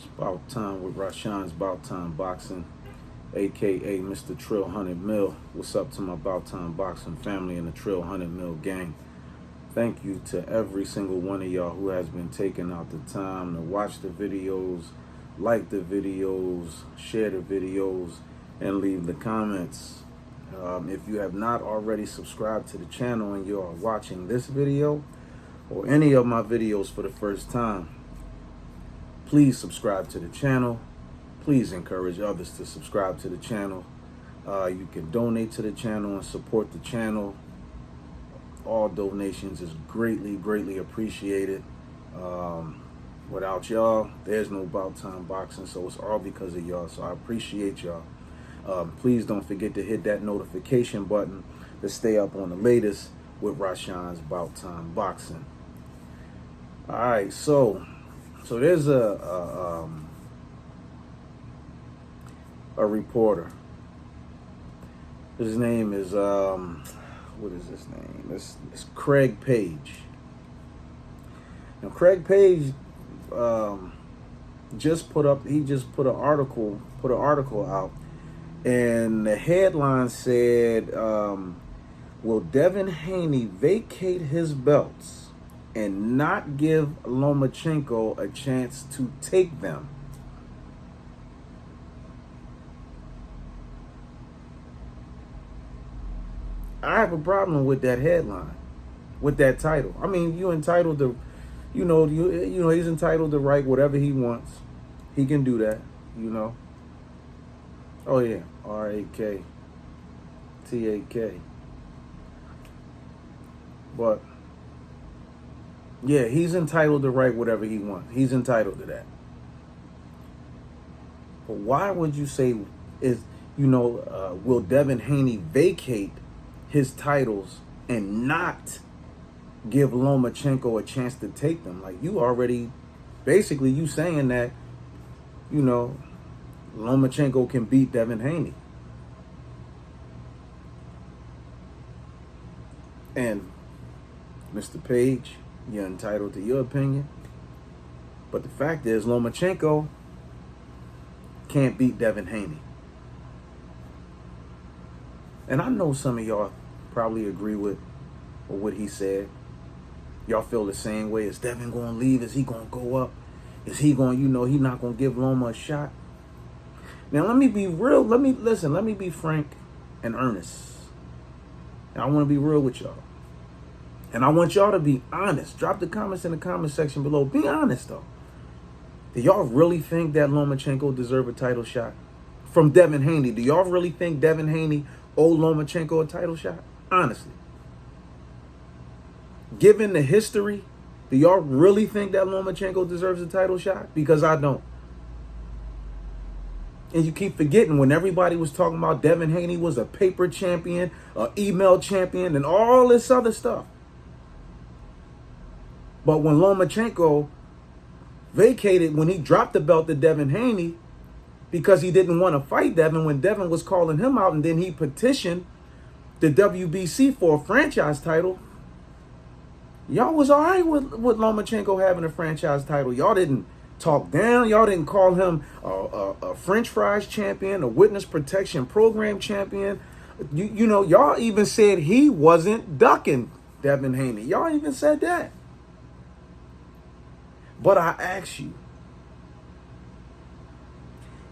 It's about time with Rashawn's About Time Boxing, aka Mr. Trill 100 Mil. What's up to my About Time Boxing family and the Trill 100 Mil gang? Thank you to every single one of y'all who has been taking out the time to watch the videos, like the videos, share the videos, and leave the comments. If you have not already subscribed to the channel and you are watching this video or any of my videos for the first time, please subscribe to the channel. Please encourage others to subscribe to the channel. You can donate to the channel and support the channel. All donations is greatly appreciated. Without y'all, there's no About Time Boxing, so it's all because of y'all. So I appreciate y'all. Please don't forget to hit that notification button to stay up on the latest with Rashawn's About Time Boxing. All right, so there's a reporter. His name is what is his name? It's Craig Page. Now Craig Page just put an article out, and the headline said, will Devin Haney vacate his belts and not give Lomachenko a chance to take them? I have a problem with that headline, with that title. I mean, you entitled to, you know, he's entitled to write whatever he wants. He can do that, you know. Oh yeah, RAKTAK. But yeah, he's entitled to write whatever he wants. He's entitled to that. But why would you say will Devin Haney vacate his titles and not give Lomachenko a chance to take them? Like, you already, basically you saying that, Lomachenko can beat Devin Haney. And Mr. Page, you're entitled to your opinion. But the fact is, Lomachenko can't beat Devin Haney. And I know some of y'all probably agree with what he said. Y'all feel the same way. Is Devin going to leave? Is he going to go up? Is he going, he not going to give Loma a shot? Now, let me be real. Let me be frank and earnest. And I want to be real with y'all. And I want y'all to be honest. Drop the comments in the comment section below. Be honest, though. Do y'all really think that Lomachenko deserve a title shot from Devin Haney? Do y'all really think Devin Haney owe Lomachenko a title shot? Honestly. Given the history, do y'all really think that Lomachenko deserves a title shot? Because I don't. And you keep forgetting, when everybody was talking about Devin Haney was a paper champion, an email champion, and all this other stuff. But when Lomachenko vacated, when he dropped the belt to Devin Haney, because he didn't want to fight Devin, when Devin was calling him out, and then he petitioned the WBC for a franchise title, y'all was all right with Lomachenko having a franchise title. Y'all didn't talk down. Y'all didn't call him a French fries champion, a witness protection program champion. Y'all even said he wasn't ducking Devin Haney. Y'all even said that. But I ask you,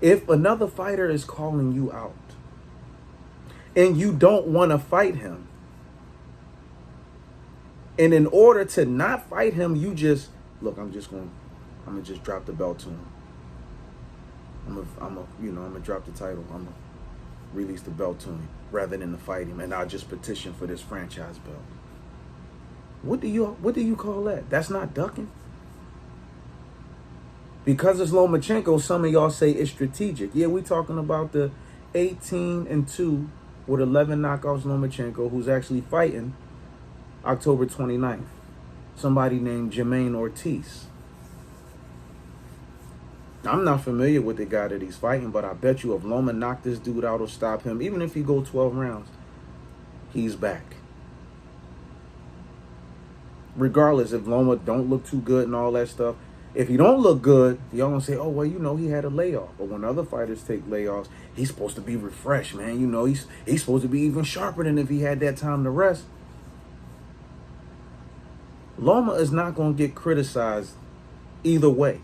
if another fighter is calling you out and you don't want to fight him, and in order to not fight him, you just, look, I'm gonna just drop the belt to him. I'm gonna drop the title. I'm gonna release the belt to him rather than to fight him, and I'll just petition for this franchise belt. What do you call that? That's not ducking. Because it's Lomachenko, some of y'all say it's strategic. Yeah, we talking about the 18-2 with 11 knockouts Lomachenko, who's actually fighting October 29th. Somebody named Jermaine Ortiz. I'm not familiar with the guy that he's fighting, but I bet you if Loma knocked this dude out or stop him, even if he go 12 rounds, he's back. Regardless, if Loma don't look too good and all that stuff, If he don't look good, y'all gonna say, oh, well, you know, he had a layoff. But when other fighters take layoffs, he's supposed to be refreshed, man. You know, he's supposed to be even sharper than if he had that time to rest. Loma is not gonna get criticized either way.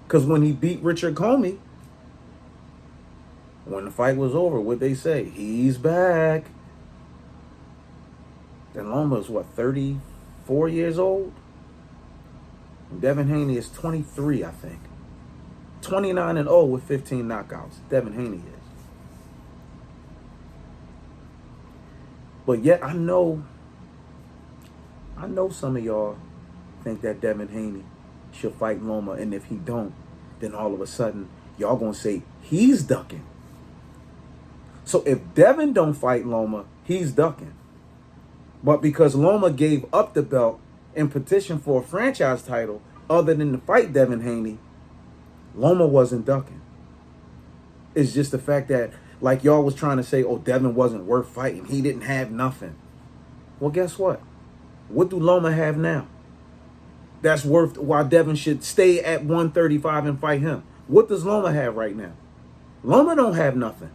Because when he beat Richard Comey, when the fight was over, what they say? He's back. And Loma is what, 34 years old? And Devin Haney is 23, I think. 29-0 with 15 knockouts. Devin Haney is. But yet I know some of y'all think that Devin Haney should fight Loma, and if he don't, then all of a sudden y'all gonna say he's ducking. So if Devin don't fight Loma, he's ducking. But because Loma gave up the belt and petitioned for a franchise title other than to fight Devin Haney, Loma wasn't ducking. It's just the fact that, like y'all was trying to say, oh, Devin wasn't worth fighting. He didn't have nothing. Well, guess what? What do Loma have now? That's worth why Devin should stay at 135 and fight him. What does Loma have right now? Loma don't have nothing.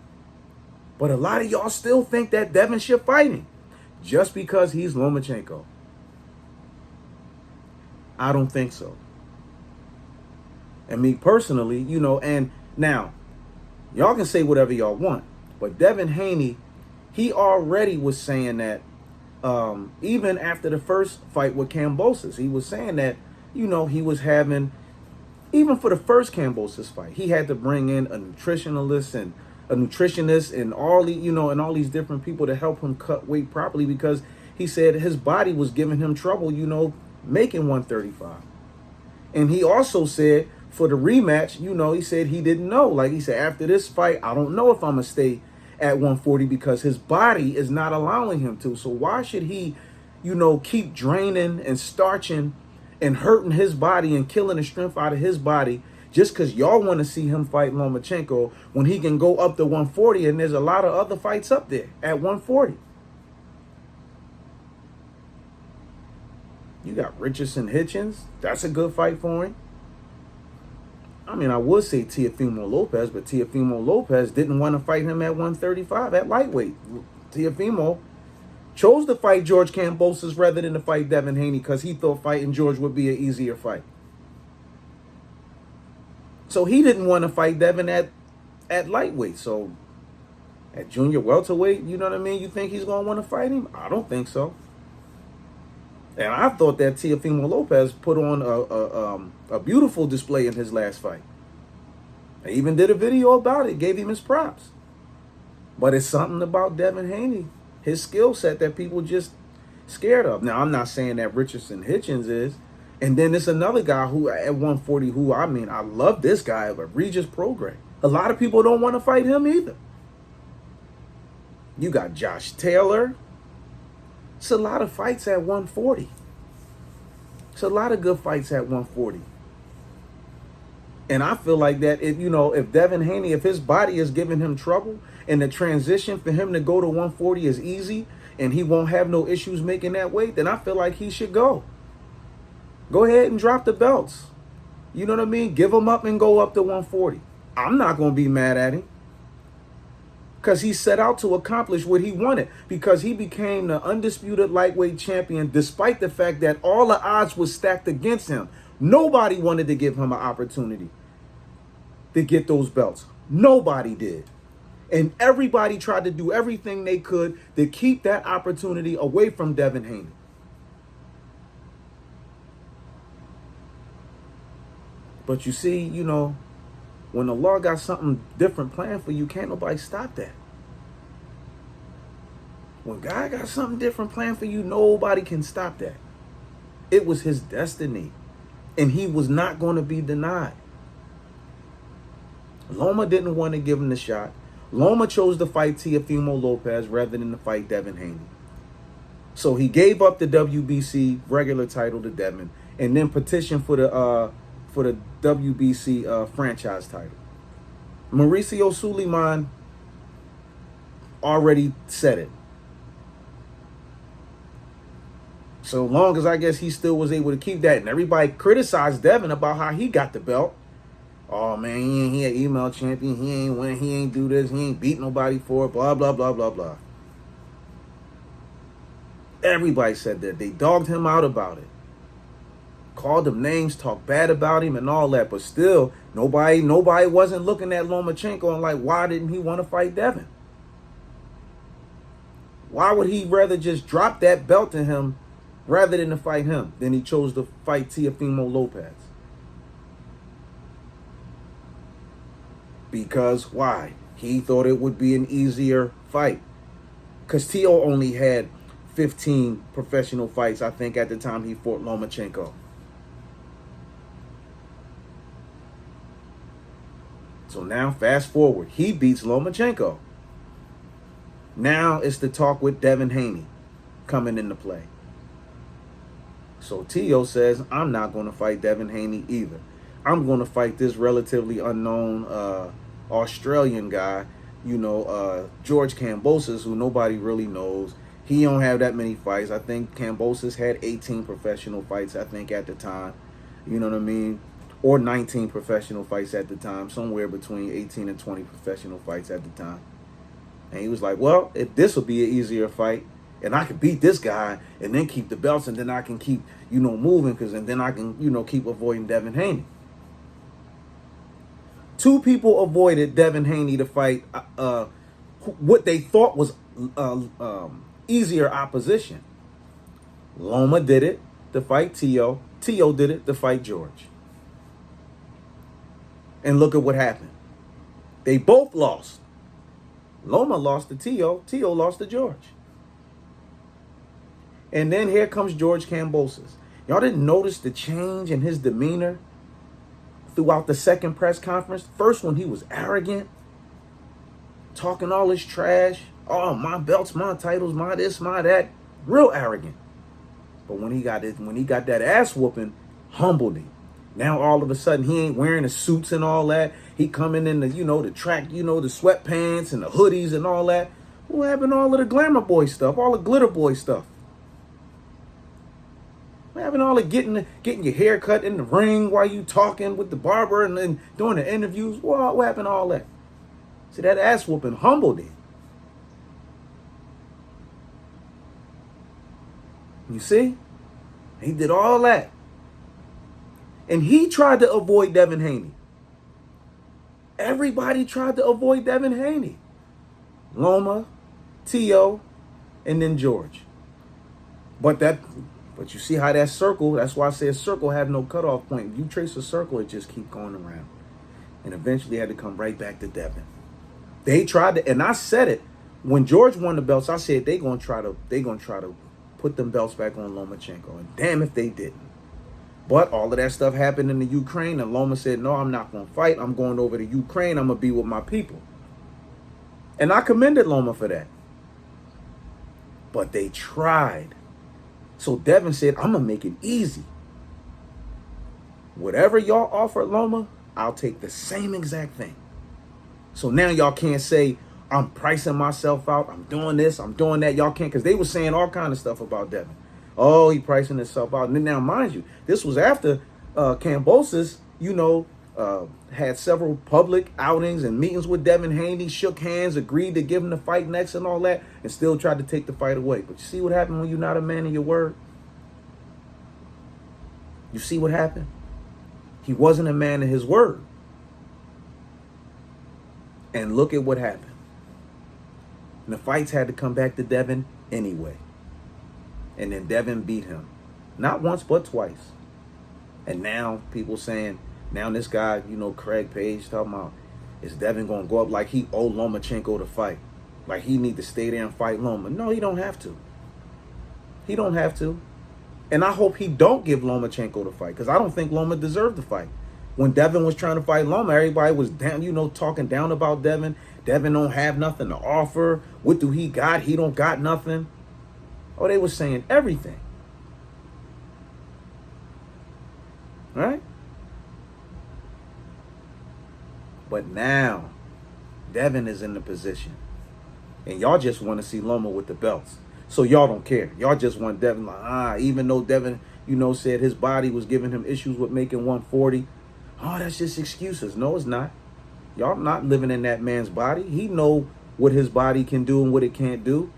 But a lot of y'all still think that Devin should fight him just because he's Lomachenko. I don't think so. And me personally, you know, and now, y'all can say whatever y'all want, but Devin Haney, he already was saying that even after the first fight with Kambosos, he was saying that, you know, he was having, even for the first Kambosos fight, he had to bring in a nutritionist and all the, you know, and all these different people to help him cut weight properly, because he said his body was giving him trouble, you know, making 135. And he also said for the rematch, you know, he said he didn't know. Like he said, after this fight, I don't know if I'm going to stay at 140 because his body is not allowing him to. So why should he, you know, keep draining and starching and hurting his body and killing the strength out of his body just because y'all want to see him fight Lomachenko when he can go up to 140, and there's a lot of other fights up there at 140. You got Richardson Hitchens. That's a good fight for him. I mean, I would say Teofimo Lopez, but Teofimo Lopez didn't want to fight him at 135 at lightweight. Teofimo chose to fight George Kambosos rather than to fight Devin Haney because he thought fighting George would be an easier fight. So he didn't want to fight Devin at lightweight. So at junior welterweight, you know what I mean? You think he's going to want to fight him? I don't think so. And I thought that Teofimo Lopez put on a beautiful display in his last fight. I even did a video about it, gave him his props. But it's something about Devin Haney, his skill set, that people just scared of. Now, I'm not saying that Richardson Hitchens is. And then there's another guy who at 140 who, I mean, I love this guy, but Regis Prograis. A lot of people don't want to fight him either. You got Josh Taylor. It's a lot of fights at 140. It's a lot of good fights at 140. And I feel like that if, you know, if Devin Haney, if his body is giving him trouble and the transition for him to go to 140 is easy and he won't have no issues making that weight, then I feel like he should go. Go ahead and drop the belts. You know what I mean? Give him up and go up to 140. I'm not going to be mad at him. Because he set out to accomplish what he wanted. Because he became the undisputed lightweight champion despite the fact that all the odds were stacked against him. Nobody wanted to give him an opportunity to get those belts. Nobody did. And everybody tried to do everything they could to keep that opportunity away from Devin Haney. But you see, you know, when the law got something different planned for you, can't nobody stop that. When God got something different planned for you, nobody can stop that. It was his destiny, and he was not going to be denied. Loma didn't want to give him the shot. Loma chose to fight Teofimo Lopez rather than to fight Devin Haney. So he gave up the WBC regular title to Devin and then petitioned for the WBC franchise title. Mauricio Suleiman already said it. So long as I guess he still was able to keep that. And everybody criticized Devin about how he got the belt. Oh, man, he an email champion. He ain't win. He ain't do this. He ain't beat nobody for it. Blah, blah, blah, blah, blah. Everybody said that. They dogged him out about it. Called him names, talked bad about him and all that. But still, nobody wasn't looking at Lomachenko and like, why didn't he want to fight Devin? Why would he rather just drop that belt to him rather than to fight him? Then he chose to fight Teofimo Lopez. Because why? He thought it would be an easier fight. Because Teo only had 15 professional fights, I think, at the time he fought Lomachenko. So now, fast forward, he beats Lomachenko. Now it's the talk with Devin Haney coming into play. So Teo says, I'm not going to fight Devin Haney either. I'm going to fight this relatively unknown Australian guy, George Kambosos, who nobody really knows. He don't have that many fights. I think Kambosos had 18 professional fights, I think, at the time. You know what I mean? Or 19 professional fights at the time. Somewhere between 18 and 20 professional fights at the time. And he was like, well, if this will be an easier fight, and I can beat this guy and then keep the belts, and then I can keep, moving, and then I can, keep avoiding Devin Haney. Two people avoided Devin Haney to fight what they thought was easier opposition. Loma did it to fight Teo. Teo did it to fight George. And look at what happened. They both lost. Loma lost to Teo. Teo lost to George. And then here comes George Kambosos. Y'all didn't notice the change in his demeanor throughout the second press conference? First one, he was arrogant, talking all his trash. Oh, my belts, my titles, my this, my that. Real arrogant. But when he got that ass whooping, humbled him. Now all of a sudden he ain't wearing the suits and all that. He coming in the, the track, the sweatpants and the hoodies and all that. What happened to all of the glamour boy stuff, all the glitter boy stuff? What happened to all the getting your hair cut in the ring while you talking with the barber and then doing the interviews? What happened to all that? See, that ass whooping humbled him. You see? He did all that. And he tried to avoid Devin Haney. Everybody tried to avoid Devin Haney. Loma, Teo, and then George. But you see how that circle, that's why I say a circle have no cutoff point. If you trace a circle, it just keep going around. And eventually had to come right back to Devin. They tried to, and I said it, when George won the belts, I said they gonna try to put them belts back on Lomachenko. And damn if they didn't. But all of that stuff happened in the Ukraine, and Loma said, no, I'm not going to fight. I'm going over to Ukraine. I'm going to be with my people. And I commended Loma for that. But they tried. So Devin said, I'm going to make it easy. Whatever y'all offer Loma, I'll take the same exact thing. So now y'all can't say, I'm pricing myself out. I'm doing this. I'm doing that. Y'all can't, because they were saying all kind of stuff about Devin. Oh, he pricing himself out. And now, mind you, this was after Kambosos, had several public outings and meetings with Devin Haney, shook hands, agreed to give him the fight next and all that, and still tried to take the fight away. But you see what happened when you're not a man of your word? You see what happened? He wasn't a man of his word. And look at what happened. And the fights had to come back to Devin anyway. And then Devin beat him. Not once, but twice. And now people saying, now this guy, Craig Page talking about, is Devin going to go up like he owed Lomachenko to fight? Like he need to stay there and fight Loma? No, he don't have to. He don't have to. And I hope he don't give Lomachenko the fight, because I don't think Loma deserved the fight. When Devin was trying to fight Loma, everybody was down, talking down about Devin. Devin don't have nothing to offer. What do he got? He don't got nothing. Oh, they were saying everything. Right? But now, Devin is in the position. And y'all just want to see Loma with the belts. So y'all don't care. Y'all just want Devin, like, even though Devin, said his body was giving him issues with making 140. Oh, that's just excuses. No, it's not. Y'all not living in that man's body. He know what his body can do and what it can't do.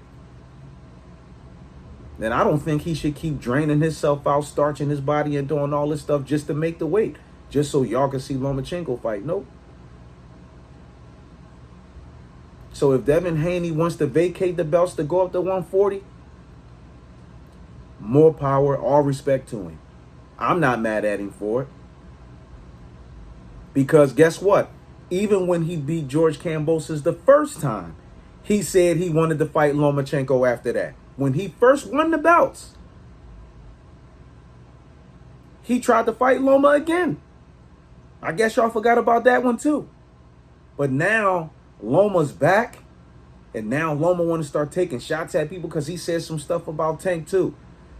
And I don't think he should keep draining himself out, starching his body and doing all this stuff just to make the weight. Just so y'all can see Lomachenko fight. Nope. So if Devin Haney wants to vacate the belts to go up to 140, more power, all respect to him. I'm not mad at him for it. Because guess what? Even when he beat George Kambosos the first time, he said he wanted to fight Lomachenko after that. When he first won the belts, he tried to fight Loma again. I guess y'all forgot about that one too. But now Loma's back, and now Loma want to start taking shots at people because he said some stuff about Tank too.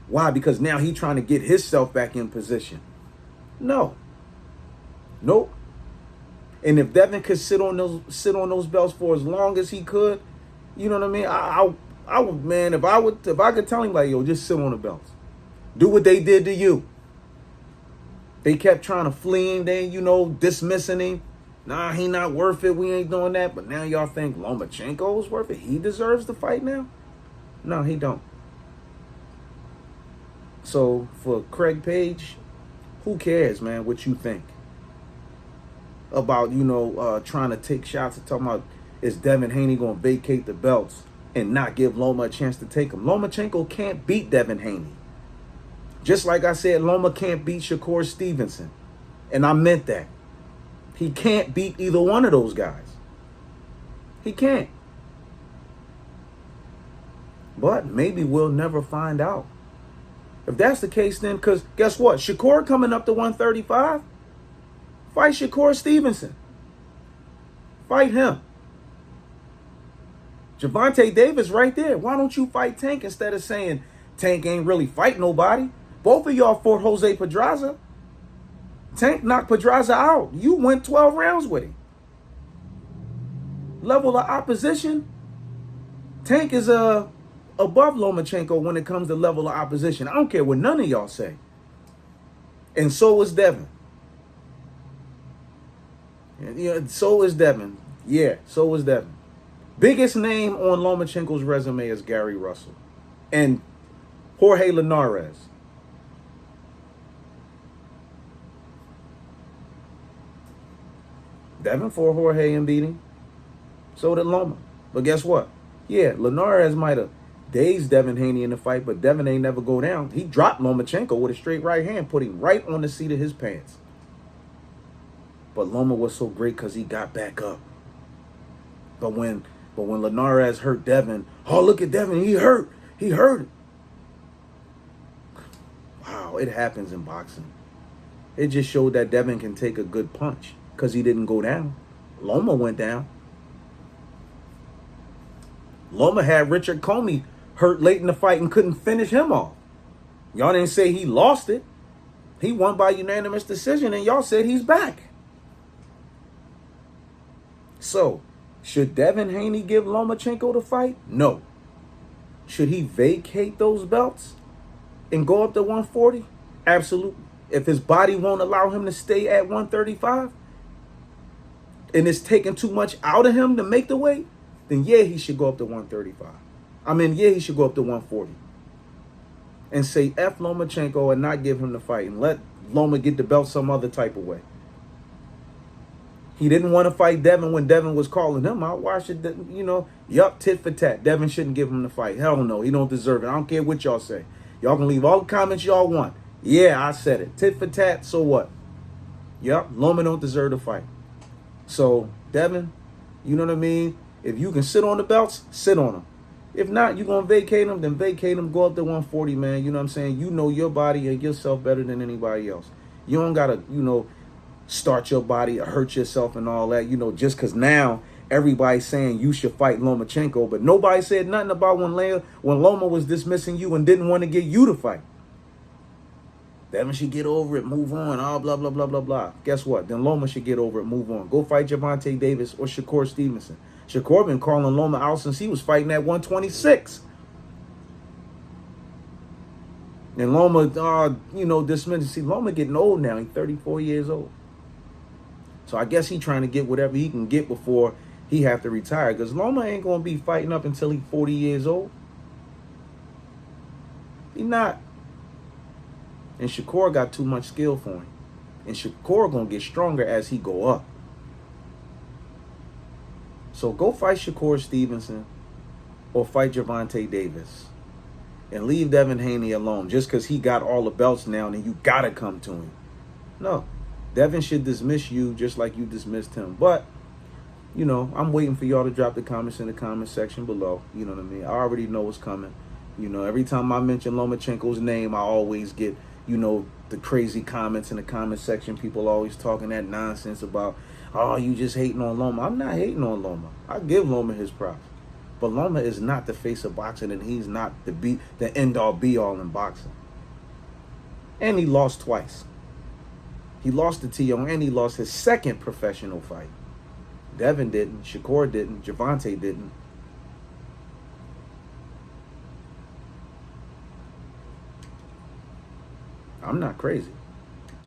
Why? Because now he trying to get himself back in position. No. Nope. And if Devin could sit on those belts for as long as he could, you know what I mean? I would, man, if I could tell him, like, yo, just sit on the belts. Do what they did to you. They kept trying to flee him, they, dismissing him. Nah, he not worth it. We ain't doing that. But now y'all think Lomachenko is worth it? He deserves the fight now? No, he don't. So for Craig Page, who cares, man, what you think about, trying to take shots and talking about is Devin Haney going to vacate the belts and not give Loma a chance to take him. Lomachenko can't beat Devin Haney. Just like I said, Loma can't beat Shakur Stevenson. And I meant that. He can't beat either one of those guys. He can't. But maybe we'll never find out. If that's the case, then, because guess what? Shakur coming up to 135. Fight Shakur Stevenson. Fight him. Gervonta Davis right there. Why don't you fight Tank instead of saying Tank ain't really fight nobody? Both of y'all fought Jose Pedraza. Tank knocked Pedraza out. You went 12 rounds with him. Level of opposition. Tank is above Lomachenko when it comes to level of opposition. I don't care what none of y'all say. And so is Devin. So is Devin. Yeah, so is Devin. Biggest name on Lomachenko's resume is Gary Russell and Jorge Linares. Devin fought Jorge and beat him. So did Loma. But guess what? Yeah, Linares might have dazed Devin Haney in the fight, but Devin ain't never go down. He dropped Lomachenko with a straight right hand, put him right on the seat of his pants. But Loma was so great because he got back up. But when Linares hurt Devin, oh, look at Devin, he hurt. He hurt. Wow, it happens in boxing. It just showed that Devin can take a good punch because he didn't go down. Loma went down. Loma had Richard Comey hurt late in the fight and couldn't finish him off. Y'all didn't say he lost it. He won by unanimous decision, and y'all said he's back. So, should Devin Haney give Lomachenko the fight? No. Should he vacate those belts and go up to 140? Absolutely. If his body won't allow him to stay at 135 and it's taking too much out of him to make the weight, then yeah, he should go up to 135. Yeah, he should go up to 140. And say F Lomachenko and not give him the fight and let Loma get the belt some other type of way. He didn't want to fight Devin when Devin was calling him out. Why should, yup, tit for tat. Devin shouldn't give him the fight. Hell no, he don't deserve it. I don't care what y'all say. Y'all can leave all the comments y'all want. Yeah, I said it. Tit for tat, so what? Yup, Loma don't deserve the fight. So, Devin, you know what I mean? If you can sit on the belts, sit on them. If not, you're going to vacate them, then vacate them. Go up to 140, man. You know what I'm saying? You know your body and yourself better than anybody else. You don't got to, start your body or hurt yourself and all that, just because now everybody's saying you should fight Lomachenko, but nobody said nothing about when Loma was dismissing you and didn't want to get you to fight. Devin should get over it, move on, blah, blah, blah, blah, blah. Guess what? Then Loma should get over it, move on. Go fight Gervonta Davis or Shakur Stevenson. Shakur been calling Loma out since he was fighting at 126. And Loma, dismissed. See, Loma getting old now. He's 34 years old. So I guess he trying to get whatever he can get before he have to retire. Because Loma ain't going to be fighting up until he's 40 years old. He not. And Shakur got too much skill for him. And Shakur going to get stronger as he go up. So go fight Shakur Stevenson or fight Gervonta Davis. And leave Devin Haney alone. Just because he got all the belts now and you got to come to him. No. Devin should dismiss you just like you dismissed him. But, I'm waiting for y'all to drop the comments in the comment section below. You know what I mean? I already know what's coming. Every time I mention Lomachenko's name, I always get, the crazy comments in the comment section. People always talking that nonsense about, oh, you just hating on Loma. I'm not hating on Loma. I give Loma his props. But Loma is not the face of boxing, and he's not the end-all, be-all in boxing. And he lost twice. He lost to T.O. and he lost his second professional fight. Devin didn't. Shakur didn't. Gervonta didn't. I'm not crazy.